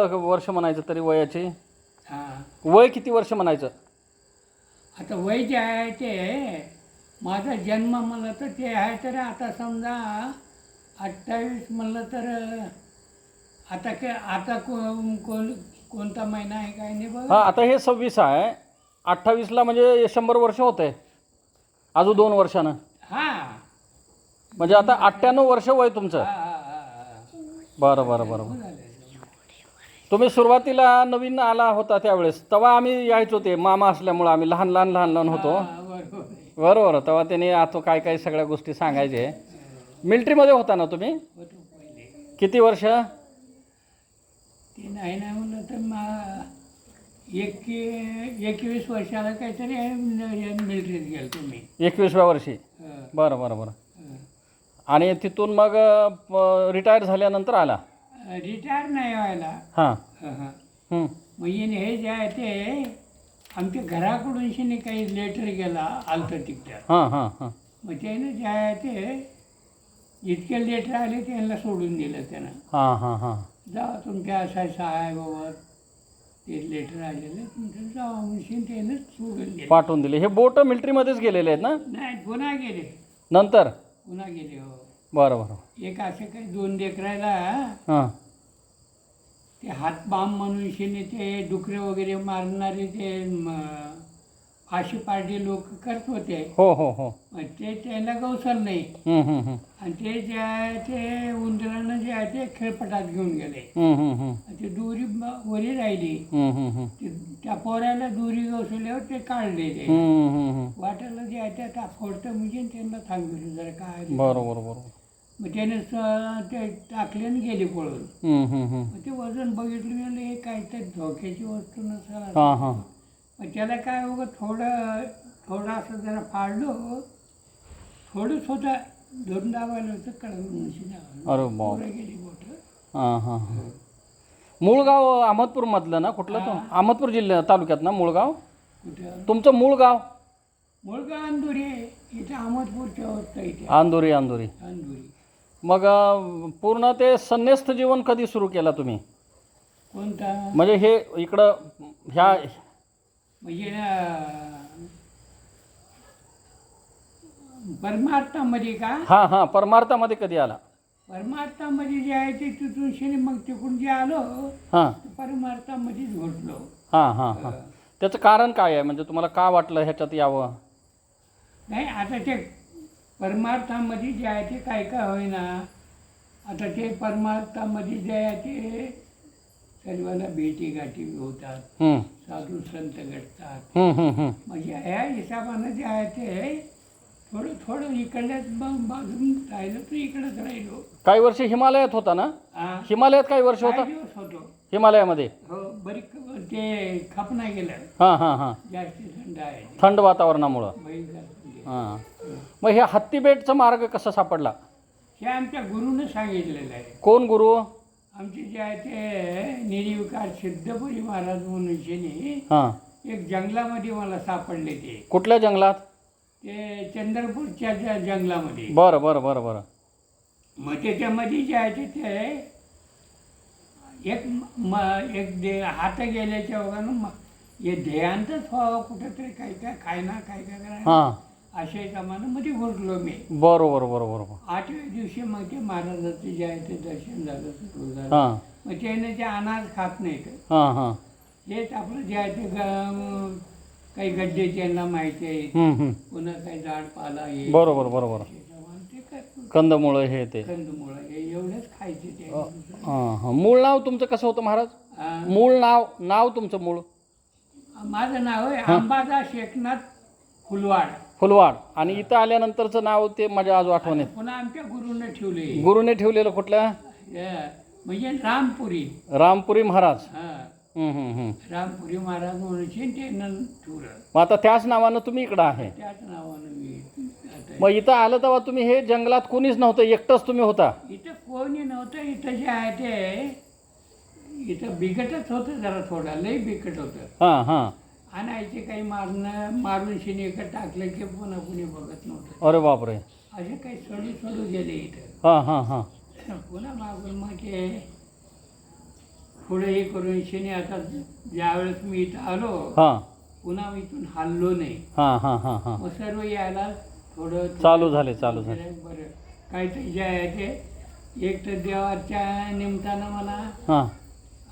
वर्ष म्हणायचं तरी वयाची? हां. वय किती वर्ष म्हणायचं? आता वय जे आहे ते माझा जन्म म्हणलं तर ते आहे तर आता समजा 28 म्हणलं तर आता कोणता महिना आहे काय नाही बघा. हां, आता हे 26 आहे. 28ला म्हणजे 100 वर्ष होत आहे अजून 2 वर्षानं. हां. म्हणजे आता 98 वर्ष वय तुमचं. हां, हां, हां, हां. बरं बरं बरं बरं. झालं. तुम्ही सुरुवातीला नवीन आला होता त्यावेळेस, तेव्हा आम्ही यायचो, ते मामा असल्यामुळं आम्ही लहान लहान होतो. हां, बरोबर आहे. बरोबर. तेव्हा त्यांनी आता काय काय सगळ्या गोष्टी सांगायचे. मिलिटरीमध्ये होता ना तुम्ही? होतो पहिले. किती वर्ष? ते नाही म्हणलं तर 21 वर्षाला काहीतरी मिलिटरीत गेलो तुम्ही. 21व्या वर्षी. बरं बरं बरं. आणि तिथून मग रिटायर झाल्यानंतर आला? रिटायर नाही व्हायला. हां. मग हे जे आहे ते आमच्या घराकडून शिने काही लेटर गेला आलतं तिकडं. हां हां हां. मग त्यानं जे आहे ते जितके लेटर आले त्यांना सोडून दिलं त्यानं. हां हां हां. जा तुमच्या असं आहे बाबा ते लेटर आलेलं तुमचं जावा म्हणून त्यानं सोडून दिलं. पाठवून दिले. हे बोट मिलिटरीमध्येच गेलेले आहेत ना नाही पुन्हा गेले. नंतर? पुन्हा गेले हो. बरं बरं. एक असं काही 2 लेकरायला हां ते हातबाम म्हणून शिने ते डुकरे वगैरे मारणारे ते फाशी पार्टी लोक करत होते. हो हो हो. मग ते त्याला गवसल नाही. आणि ते जे आहे ते उंदरानं जे आहे ते खेळपटात घेऊन गेले. ते दोरी वरी राहिली. त्या पोऱ्याला दोरी गवसल्यावर ते काढले. ते वाट्याला जे आहे ते फोडतं म्हणजे त्यांना थांबवलं जरा काय. बरोबर बरोबर. मग त्याने ते टाकले आणि गेले पळून. मग ते वजन बघितलं म्हणलं हे काहीतरी धोक्याची वस्तू नसेल. मग त्याला काय बघ थोडं असं जरा फाडलं थोडंच होतं धरून दाबायला होतं कळलं. अरे बाप. गेली मोठं. हां हां हां. मूळ गाव अहमदपूरमधलं ना कुठलं? तो अहमदपूर जिल्हा तालुक्यात ना मूळ गाव कुठं? तुमचं मूळ गाव? मुळगा अंधुरी इथे अहमदपूरच्या होतं इथे. अंधुरी. अंधुरी. अंधुरी. मग पूर्ण ते संन्यस्त जीवन कधी सुरू केला तुम्ही? कोणता? म्हणजे हे इकडं ह्या म्हणजे परमार्थामध्ये का? हां हां. परमार्थामध्ये कधी आला? परमार्थामध्ये जे आहे ते तिथून शिने मग तिकडून जे आलो हां परमार्थामध्येच घडलो. हां हां हां. त्याचं कारण काय आहे? म्हणजे तुम्हाला का वाटलं ह्याच्यात यावं? नाही आता ते परमार्थामध्ये जे आहे ते काय काय होईना. आता ते परमार्थामध्ये जे आहे ते सर्वांना भेटी गाठी होतात. साधू संत घडतात. म्हणजे ह्या हिशोबानं जे आहे ते थोडं इकडल्याच बाजून राहिलं तर इकडंच राहिलो. काही वर्ष हिमालयात होता ना? हिमालयात काही वर्ष होता? काही दिवस होतो. हिमालयामध्ये? हो. बरीच ते खपना गेलं. हां हां हां. जास्त थंड आहे. थंड वातावरणामुळं. बैलगाडी. हां. मग हे हत्तीबेटचा मार्ग कसा सापडला? हे आमच्या गुरुनं सांगितलेलं आहे. कोण गुरु? आमचे जे आहे ते निर्विकार सिद्धपुरी महाराज म्हणून शेने हां. एक जंगलामध्ये मला सापडले. ते कुठल्या जंगलात? ते चंद्रपूरच्या जंगलामध्ये. बरं बरं बरं बरं. मग त्याच्यामध्ये जे आहे ते एक हात गेल्याच्या वगैरे हे ध्येयांतच व्हावं कुठंतरी काही काय खायना काय काय करायला हां. अशा कामानं मध्ये घुसलो मी. बरोबर बरोबर. 8व्या दिवशी मग ते महाराजाचं जे आहे ते दर्शन झालं सुरू झालं. हां मग त्याने ते अनाज खात नाहीत. हां हां. हेच आपलं जे आहे ते काही गड्डे त्यांना माहिती आहे. पुन्हा काही झाड पाला आहे. बरोबर बरोबर. ते करतो. कंदमुळं हे ते. कंदमुळं हे एवढंच खायचे ते. हां हां. मूळ नाव तुमचं कसं होतं महाराज? मूळ नाव तुमचं मूळ? माझं नाव आहे अंबादास एकनाथ फुलवाड. फुलवाड. आणि इथं आल्यानंतरचं नाव ते माझ्या आज आठवणीत. पुन्हा आमच्या गुरुनं ठेवले. गुरुने ठेवलेलं कुठल्या? म्हणजे रामपुरी. रामपुरी महाराज. रामपुरी महाराज म्हणून त्यानं ठेवलं. मग आता त्याच नावानं तुम्ही इकडं आहे? त्याच नावानं मी. मग इथं आलं तेव्हा तुम्ही हे जंगलात कोणीच नव्हतं, एकटंच तुम्ही होता? इथं कोणी नव्हतं. इथं जे आहे ते इथं बिकटच होतं जरा थोडा लई बिकट होतं. हां हां. आणायचे काही मारून शिने टाकलं की पुन्हा कुणी बघत नव्हतं. अरे बापरे. असे काही सोडू गेले इथं. हां हां हां. पुन्हा मागून मग ते थोडं हे करून शेणे आता ज्यावेळेस मी इथं आलो हां पुन्हा मी इथून हल्लो नाही. हां हां हां हां मग सर्व यायला थोडं चालू झाले चालू झाले. बरं काहीतरी जे आहे ते एक तर देवाच्या निमित्तानं म्हणा हां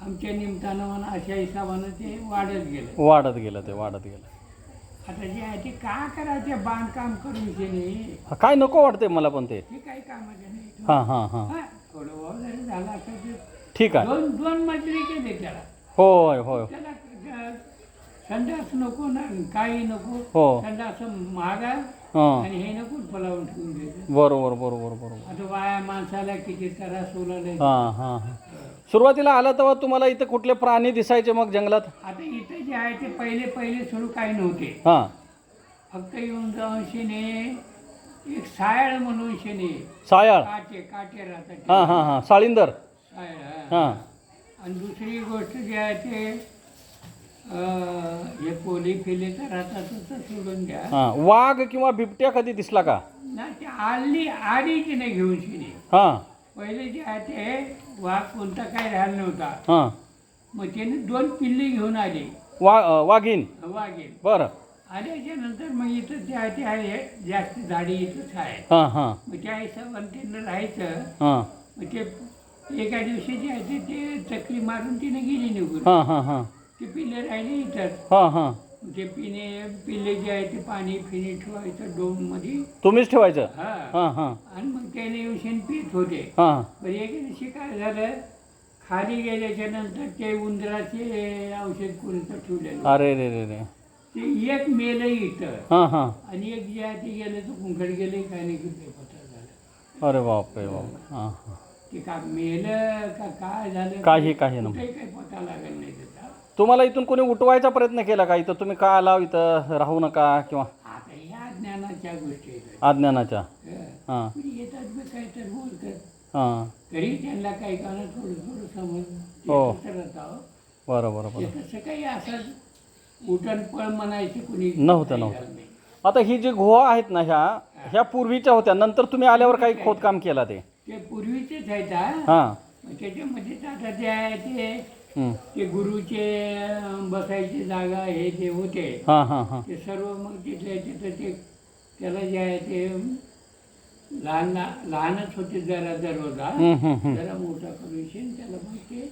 आमच्या निमित्तानं म्हणा अशा हिशोबानं ते वाढत गेलं. वाढत गेलं ते वाढत गेलं. आता जे आहे ते का करायचे बांधकाम करून शेणे काय नको वाटते मला पण ते. हे काही कामाचं नाही. हां हां हां हा, थोडं वगैरे झालं असं ते ठीक आहे. दोन दोन मजली केले त्याला. होय होय त्याला संडास नको ना काही नको. हो संडास महागा हां आणि हे नको फलावून ठेवून द्यायचं. बरोबर बरोबर बरोबर. आता बाया माणसाला किती त्रास उलाले. हां हां हां सुरुवातीला आला तेव्हा तुम्हाला इथं कुठले प्राणी दिसायचे मग जंगलात? आता इथे जे आहे ते पहिले सुरू काही नव्हते. हां फक्त येऊन जाऊन शेणे एक सायळ म्हणून शेणे सायाळ. काटे राहतात. हां हां हां साळींदर. सायळ हां आणि दुसरी गोष्ट जी आहे ते हे पोली फिले तर राहतात तसं सोडून द्या. हां वाघ किंवा बिबट्या कधी दिसला का? नाही ते आली की नाही घेऊन शेणे. हां पहिले जे आहे ते वाघ कोणता काही राहिला नव्हता. हां मग त्याने 2 पिल्ली घेऊन आली वाघीण. वाघेन. बरं. आल्याच्या नंतर मग इथं जे आहे ते आहे जास्त झाडी इथंच आहे. हां हां मग त्या हिशोबाने त्यांना राहायचं. हां मग ते एका दिवशी जे आहे ते चकली मारून तिने गेली निघून. हां हां हां ते पिल्ले राहिले इथंच. हां हां ते पिल्ले जे आहे ते पाणी फिनी ठेवायचं डोममध्ये. तुम्हीच ठेवायचं? हा हां हां आणि मग त्याने येऊन पित होते. हां बरं एक दिवशी काय झालं खाली गेल्याच्या नंतर ते उंदराचे औषध कोणतं ठेवलेलं. अरे रे रे रे. ते एक मेलं इथं हां हां आणि एक जे आहे ते गेलं तर कुंकड गेले काय नाही की पत्र झालं. अरे बापरे बाप. हां हां ते का मेलं का काय झालं काही काही नव्हतं. काही पता लागत नाही त्याचा. तुम्हाला इथून कोणी उठवायचा प्रयत्न केला का इथं तुम्ही का आला इथं राहू नका किंवा आता ह्या ज्ञानाच्या गोष्टी आहेत. अज्ञानाच्या? हां येतात बी काय तर बोलतात हां तरी त्यांना काही कारणं थोडं समज हो. राहतं. बरं बरं बरं. तसं काही असं उठण पळ म्हणायची कुणी नव्हतं. नाही. आता ही जी गुहा आहेत ना ह्या पूर्वीच्या होत्या, नंतर तुम्ही आल्यावर काही खोदकाम केला ते? ते पूर्वीचेच आहेत हा. हां त्याच्यामध्ये आता जे आहे हं. ते गुरुचे बसायची जागा हे जे होते हां हां हां ते सर्व मग तिथल्या तिथं ते त्याला जे आहे ते लहानच होते जरा दरवाजा हं, हं, हं. जरा मोठा करून शेण त्याला मग ते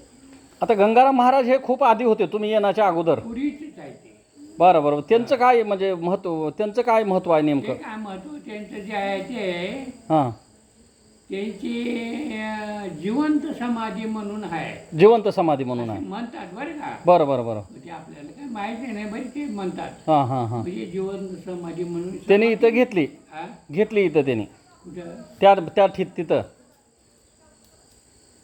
आता गंगाराम महाराज हे खूप आधी होते तुम्ही येण्याच्या अगोदर? पूर्वीचेच आहे ते. बरं बरं. त्यांचं काय म्हणजे त्यांचं काय महत्त्व आहे ते नेमकं? काय महत्व त्यांचं जे आहे ते हां त्यांची जिवंत समाधी म्हणून आहे. जिवंत समाधी म्हणून आहे. म्हणतात बरं का. बरं बरं बरं. ते आपल्याला काही माहिती नाही बरं ते म्हणतात. हां हां हां म्हणजे जिवंत समाधी म्हणून त्यांनी इथं घेतली हा? इथं त्यांनी कुठं तिथं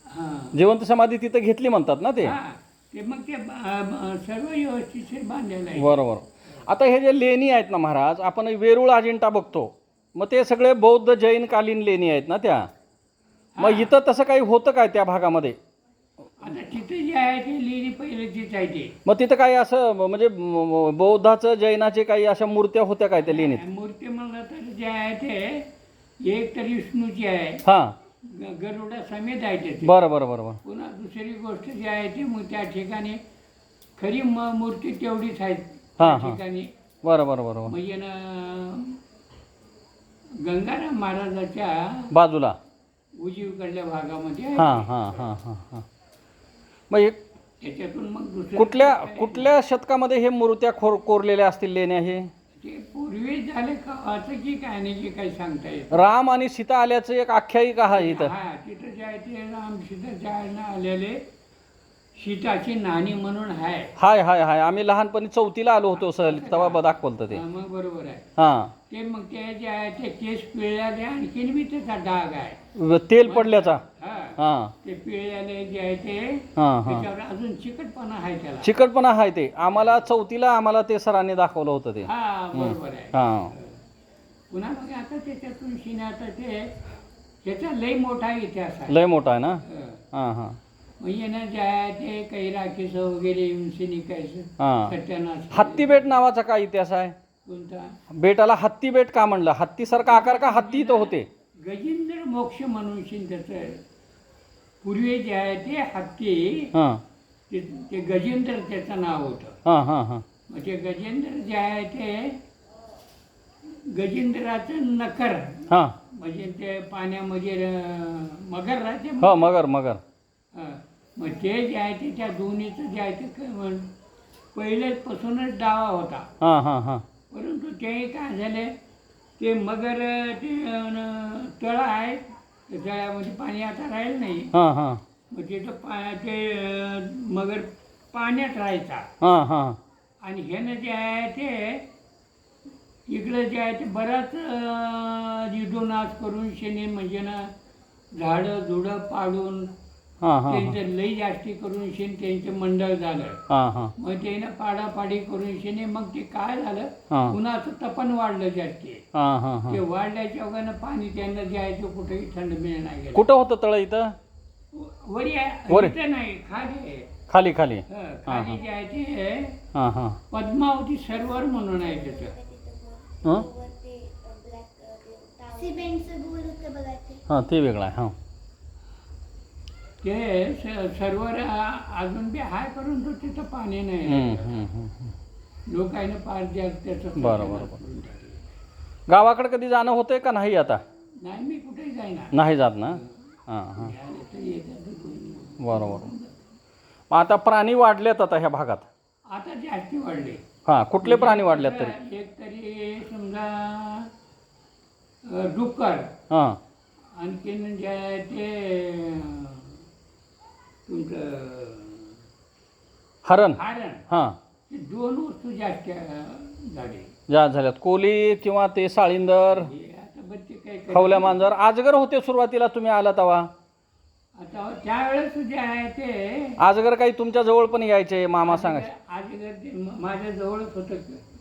हां जिवंत समाधी तिथं घेतली म्हणतात ना ते? हा. ते मग ते सर्व व्यवस्थित बांधलेलं आहे. बरोबर. आता हे जे लेणी आहेत ना महाराज, आपण वेरूळ अजिंठा बघतो, मग ते सगळे बौद्ध जैन कालीन लेणी आहेत ना त्या. मग इथं तसं काही होतं काय त्या भागामध्ये? आता तिथे जे आहे ते लेणी पहिले तिथे आहे ते. मग तिथं काही असं म्हणजे बौद्धाचं जैनाचे काही अशा मूर्त्या होत्या काय त्या लेणीत? मूर्ती म्हणलं तर जे आहे ते एक तर विष्णूची आहे. हां गरुडा समेत आहे ते. बरं बरं बरं बरं. पुन्हा दुसरी गोष्ट जी आहे ती मग त्या ठिकाणी खरी मूर्ती तेवढीच आहे त्या हां, हां. ठिकाणी. बरं बरं बरं बरं. म्हणजे ना गंगाराम महाराजाच्या बाजूला उजवीकडल्या भागामध्ये आहे हां ते. हां हां हां हां. मग हे त्याच्यातून मग दुसरं कुठल्या शतकामध्ये हे मूर्त्या कोरलेल्या असतील लेण्या हे? ते पूर्वी झाले का असं की काय नाही की काही सांगता येत. राम आणि सीता आल्याचं एक आख्यायिका आहे इथं. हा तिथं जे आहे ते राम सीताच्या आलेले सीताची नाणी म्हणून आहे. हाय हाय हाय. आम्ही लहानपणी 4थीला आलो होतो सहल, तेव्हा दाखवलं ते. हा, मग बरोबर आहे. हां ते मग ते जे आहे ते केस पिळल्याले आणखीन बी त्याचा डाग आहे. तेल पडल्याचा. हा हां ते पिळल्याले जे आहे ते हां हां. त्याच्यावर अजून चिकटपणा आहे त्याला. चिकटपणा आहे ते. आम्हाला 4थीला आम्हाला ते सरांनी दाखवलं होतं ते. हा बरोबर आहे. हां पुन्हा मग आता त्याच्यातून शिण्याचं ते त्याचा लय मोठा इतिहास आहे. लय मोठा आहे ना. हं. हां हां मग येणं जे आहे ते काही राखीचं वगैरे येऊन शिनिकायचं हां. सत्यानाश. हत्तीबेट नावाचा काय इतिहास आहे? कोणता? बेटाला हत्तीबेट का म्हणलं? हत्तीसारखा आकार का हत्ती इथं होते? गजेंद्र मोक्ष म्हणून शिन त्याचं पूर्वी जे आहे ते हत्ती हां ते गजेंद्र त्याचं नाव होतं. हां हां हां मग ते गजेंद्र जे आहे ते गजेंद्राचं नकर हां म्हणजे ते पाण्यामध्ये मगर राहते. हो मगर मगर हं. मग ते जे आहे ते त्या दोन्हीचं जे आहे ते पहिलेपासूनच डावा होता. हां हां हां परंतु ते काय झाले ते मगर ते तळं आहे त्या तळ्यामध्ये पाणी आता राहील नाही. हां हां मग तिथं ते मगर पाण्यात राहायचा. हां हां आणि ह्यानं जे आहे ते इकडं जे आहे ते बराच नाश करून शेणे म्हणजे ना झाडं झुडं पाडून हां हां त्यांचं लई जास्ती करून शेण त्यांचं मंडळ झालं. हां हां मग त्यानं पाडापाडी करून शेणे मग ते काय झालं हां उन्हाचं तपन वाढलं जास्ती. हां हां हां ते वाढल्याच्या वगैरे पाणी त्यांना जे आहे ते कुठेही थंड मिळ नाही गेलं. कुठं होतं तळं इथं? वरी आहे वरी? इथं नाही खाली आहे. खाली खाली खाली जे आहे ते हां हां पद्मावती सरोवर म्हणून आहे त्याचं. हां सिमेंटचं गोल होतं बघा ते. हां ते वेगळं आहे हां ते सरोवर अजून बी आहे परंतु तिथं पाणी नाही. लोकांना पार त्याचं बरं बरं बरं गावाकडे कधी जाणं होतंय का नाही आता? नाही मी कुठेही जाईना. नाही जात ना हां हां झालं तर येतात. बरोबर मग आता प्राणी वाढलेत आता ह्या भागात? आता जास्ती वाढले. हां कुठले प्राणी वाढलेत तरी? एक तरी समजा डुक्कर हां आणखीन जे आहे ते तुमचं हरण हरण हां हे दोन वस्तू जास्त झाले. ज्या झाल्यात कोली किंवा ते साळींदर हे आता बच्चे काय करतात. खवल्या मांजर अजगर होते सुरुवातीला तुम्ही आला तेव्हा? आता त्यावेळेस जे आहे ते अजगर काही तुमच्या जवळ पण यायचे मामा सांगा. अजगर ते माझ्या जवळच होतं.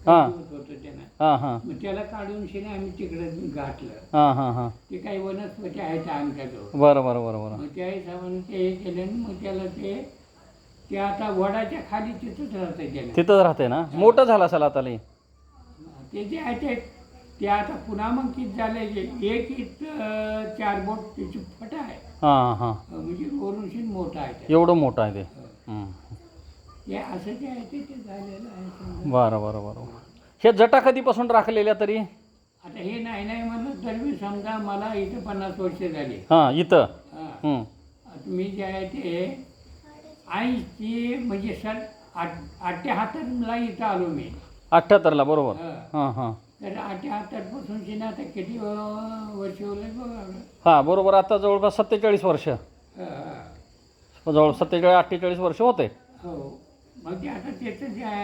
हां. होतं त्यानं. हां हां मग त्याला काढून शेणे आम्ही तिकडे घातलं. हां हां हां ते काही वनस्पती आहेत आमच्याजवळ. बरं बरं बरं बरं मग त्या हिशोबाने ते हे केलं आणि मग त्याला ते आता वडाच्या खाली तिथंच राहतं त्याला. तिथंच राहते ना मोठं झालं असेल आता लई. ते जे आहे ते आता पुन्हा मग किती झाले एक इत 4 बोट त्याची फट आहे. हां हां म्हणजे वरून शेण मोठं आहे ते. एवढं मोठं आहे ते हे असं जे आहे ते झालेलं आहे समजा. बरं बरं बरं हे जटा कधीपासून राखलेल्या तरी? आता हे नाही म्हणलं तर मी समजा मला इथं 50 वर्ष झाली. हां इथं हां. आता मी जे आहे ते 80 म्हणजे सर 78ला इथं आलो मी. 78ला बरोबर हां. हां हां तर 78 पासून शिना आता किती वर्ष होले बघा. हां बरोबर आता जवळपास 47 वर्ष हां. जवळ 47 48 वर्ष होते. हो मग ते आता त्याचं जे आहे